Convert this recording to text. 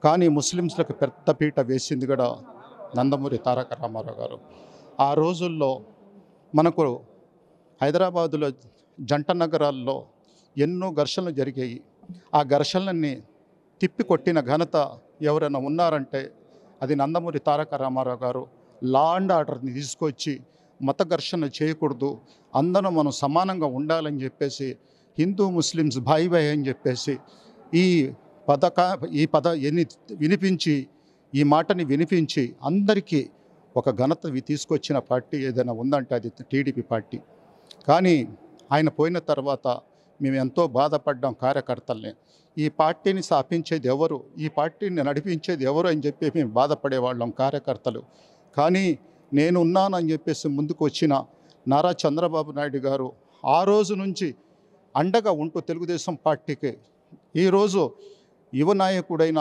కానీ ముస్లిమ్స్లకు పెద్దపీట వేసింది కూడా నందమూరి తారక రామారావు గారు. ఆ రోజుల్లో మనకు హైదరాబాదులో జంట నగరాల్లో ఎన్నో ఘర్షణలు జరిగాయి. ఆ ఘర్షణలన్నీ తిప్పికొట్టిన ఘనత ఎవరైనా ఉన్నారంటే అది నందమూరి తారక రామారావు గారు. లా అండ్ ఆర్డర్ని తీసుకొచ్చి మత ఘర్షణ చేయకూడదు, అందరం మనం సమానంగా ఉండాలని చెప్పేసి, హిందూ ముస్లిమ్స్ భాయి భాయి అని చెప్పేసి ఈ వినిపించి, ఈ మాటని వినిపించి అందరికీ ఒక ఘనత తీసుకొచ్చిన పార్టీ ఏదైనా ఉందంటే అది టీడీపీ పార్టీ. కానీ ఆయన పోయిన తర్వాత మేము ఎంతో బాధపడ్డాం కార్యకర్తల్ని. ఈ పార్టీని స్థాపించేది ఎవరు, ఈ పార్టీని నడిపించేది ఎవరు అని చెప్పి మేము బాధపడేవాళ్ళం కార్యకర్తలు. కానీ నేను ఉన్నానని చెప్పేసి ముందుకు వచ్చిన నారా చంద్రబాబు నాయుడు గారు ఆ రోజు నుంచి అండగా ఉంటూ తెలుగుదేశం పార్టీకి ఈరోజు యువ నాయకుడైన